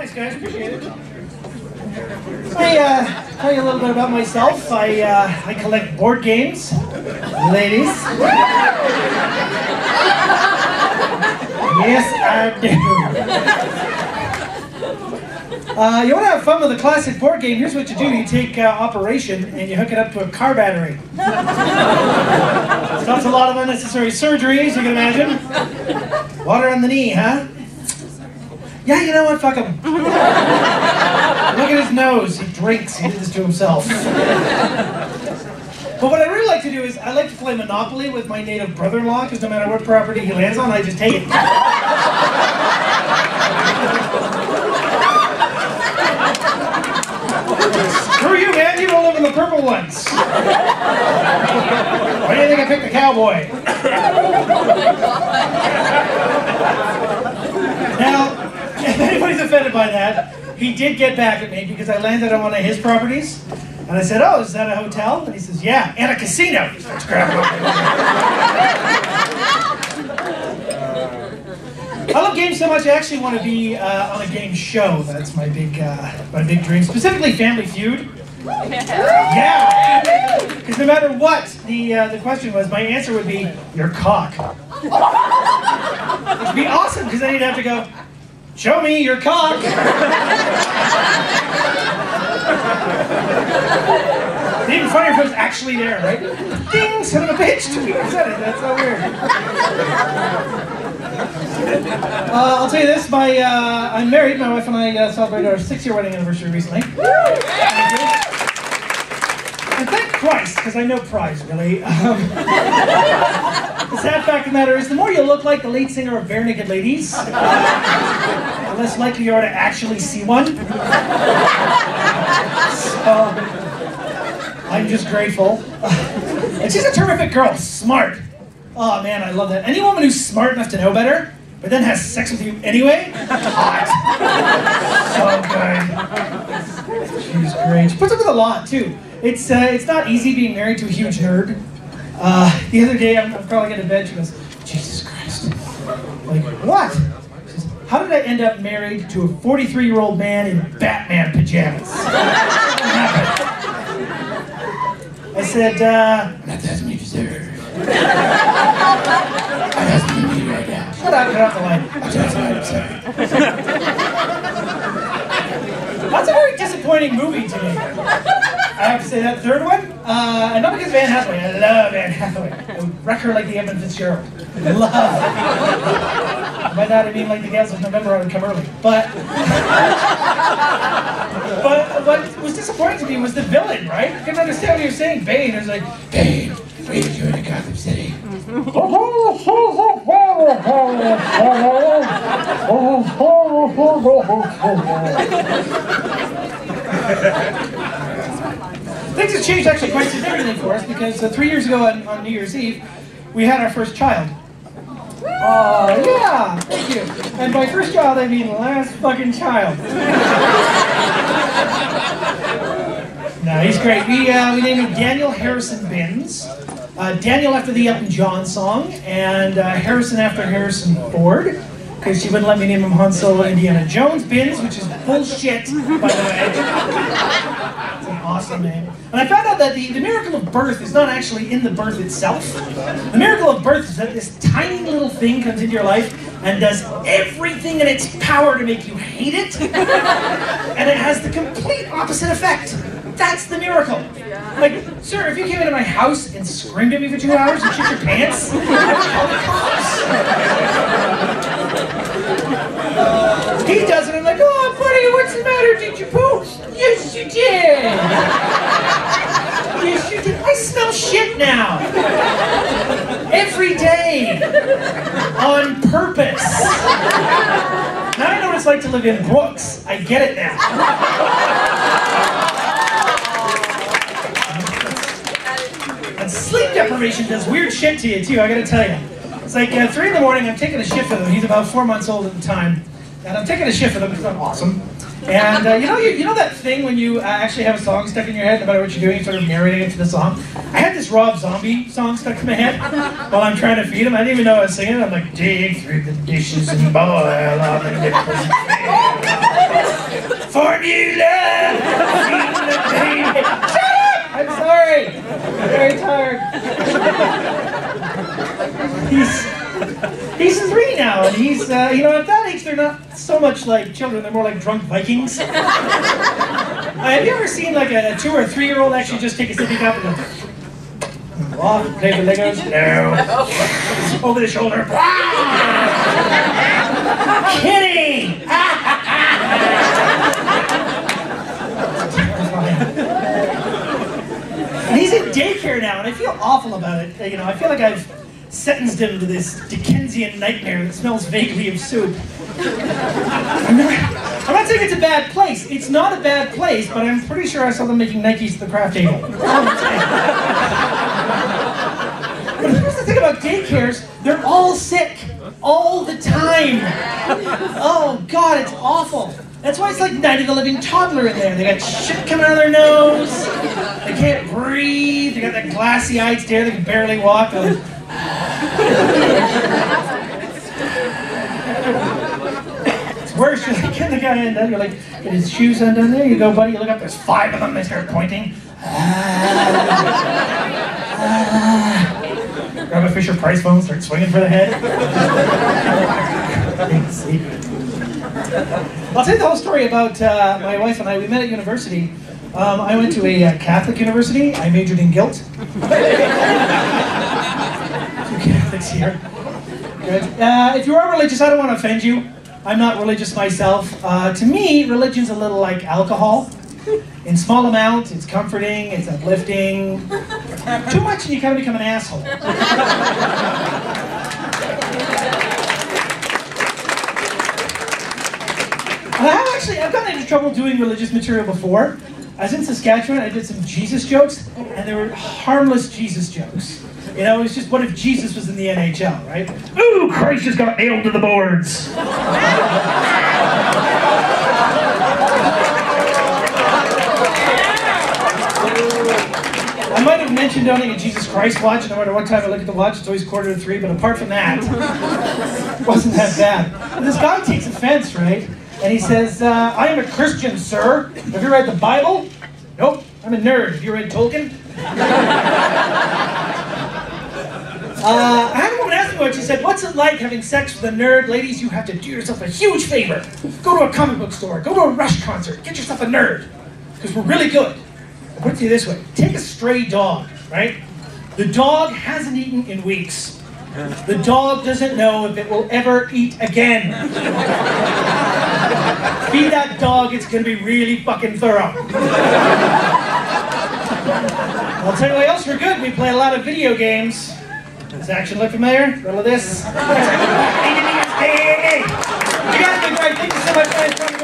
Thanks, guys. Appreciate it. I tell you a little bit about myself. I collect board games, ladies. Yes, I do. You want to have fun with a classic board game? Here's what you do. You take Operation and you hook it up to a car battery. Stops a lot of unnecessary surgeries, you can imagine. Water on the knee, huh? Yeah, you know what? Fuck him. Look at his nose. He drinks. He did this to himself. But what I really like to do is I like to play Monopoly with my native brother-in-law, because no matter what property he lands on, I just take it. Screw you, man. You don't live in the purple ones. Why do you think I picked the cowboy? Now, if anybody's offended by that, he did get back at me because I landed on one of his properties. And I said, oh, is that a hotel? And he says, yeah, and a casino. He starts grabbing I love games so much, I actually want to be on a game show. That's my big dream. Specifically Family Feud. Yeah! Because no matter what the question was, my answer would be, your cock. It'd be awesome, because then you'd have to go, show me your cock! It's even funnier if it was actually there, right? Ding! Son of a bitch! 2 people said it. That's so weird. I'll tell you this, I'm married. My wife and I celebrated our 6-year wedding anniversary recently. And thank Christ, because I know prize, really. The sad fact of the matter is, the more you look like the lead singer of Bare Naked Ladies, the less likely you are to actually see one. So, I'm just grateful. And she's a terrific girl, smart. Oh man, I love that. Any woman who's smart enough to know better, but then has sex with you anyway, hot. So good. She's great. She puts up with a lot too. It's not easy being married to a huge nerd. The other day, I'm crawling into bed. She goes, Jesus Christ. I'm like, what? She says, how did I end up married to a 43-year-old man in Batman pajamas? I said, not to ask me to deserve. I'm asking you right now. Shut up, get off the line. I'm sorry. That's a very disappointing movie to me. I have to say that third one, and not because of Anne Hathaway. I love Anne Hathaway. I would wreck her like the Edmund Fitzgerald. Love. By that I mean like the Gals of November, I would come early. But what was disappointing to me was the villain, right? I couldn't understand what he was saying. Bane. It was like, Bane, what are you doing in Gotham City? Things have changed actually quite significantly for us because 3 years ago on New Year's Eve, we had our first child. Yeah, thank you. And by first child, I mean last fucking child. No, he's great. We named him Daniel Harrison Binns. Daniel after the Elton John song, and Harrison after Harrison Ford, because she wouldn't let me name him Han Solo, Indiana Jones. Binns, which is bullshit, by the way. It's an awesome name. And I found out that the miracle of birth is not actually in the birth itself. The miracle of birth is that this tiny little thing comes into your life and does everything in its power to make you hate it, and it has the complete opposite effect. That's the miracle. Like, sir, if you came into my house and screamed at me for 2 hours and shit your pants, I'd call the cops. He does it, I'm like, oh, buddy, what's the matter? Did you poop? Yes, you did. Yes, you did. I smell shit now. Every day. On purpose. Now I know what it's like to live in Brooks. I get it now. And sleep deprivation does weird shit to you too, I gotta tell you. It's like 3 in the morning, I'm taking a shift with him. He's about 4 months old at the time. And I'm taking a shift with him, it's awesome. And you know that thing when you actually have a song stuck in your head, no matter what you're doing, you're sort of narrating it to the song? I had this Rob Zombie song stuck in my head while I'm trying to feed him. I didn't even know I was singing it. I'm like, dig through the dishes and boil all the nipples. Formula! Shut up! I'm sorry. I'm very tired. He's 3 now, and he's, you know, at that age, they're not so much like children, they're more like drunk Vikings. Have you ever seen like a 2 or 3-year-old actually just take a sippy cup and go, walk, play with Legos? No. Over the shoulder. Kidding! And he's in daycare now, and I feel awful about it. You know, I feel like I've sentenced him to this Dickensian nightmare that smells vaguely of soup. I'm not saying it's a bad place. It's not a bad place, but I'm pretty sure I saw them making Nikes at the craft table. But here's the thing about daycares, they're all sick. All the time. Oh God, it's awful. That's why it's like Night of the Living Toddler in there. They got shit coming out of their nose. They can't breathe. They got that glassy-eyed stare. They can barely walk. It's worse. You're like, get the guy in. You're like, get his shoes undone there. You go, buddy. You look up. There's 5 of them. They start pointing. Grab a Fisher Price phone. Start swinging for the head. I'll tell you the whole story about my wife and I. We met at university. I went to a Catholic university. I majored in guilt. Two Catholics here. Good. If you are religious, I don't want to offend you. I'm not religious myself. To me, religion's a little like alcohol. In small amounts, it's comforting, it's uplifting. Too much and you kind of become an asshole. I've gotten into trouble doing religious material before. I was in Saskatchewan, I did some Jesus jokes, and they were harmless Jesus jokes. You know, it was just, what if Jesus was in the NHL, right? Ooh, Christ just got nailed to the boards. I might have mentioned owning a Jesus Christ watch. No matter what time I look at the watch, it's always 2:45, but apart from that, it wasn't that bad. But this guy takes offense, right? And he says, I am a Christian, sir. Have you read the Bible? Nope, I'm a nerd. Have you read Tolkien? I had a woman ask me once, she said, what's it like having sex with a nerd? Ladies, you have to do yourself a huge favor. Go to a comic book store, go to a Rush concert, get yourself a nerd. Because we're really good. I'll put it to you this way. Take a stray dog, right? The dog hasn't eaten in weeks. The dog doesn't know if it will ever eat again. Feed that dog, it's going to be really fucking thorough. I'll tell you what else we're good. We play a lot of video games. Does action look familiar? Riddle of this. You guys have been great. Thank you so much, guys.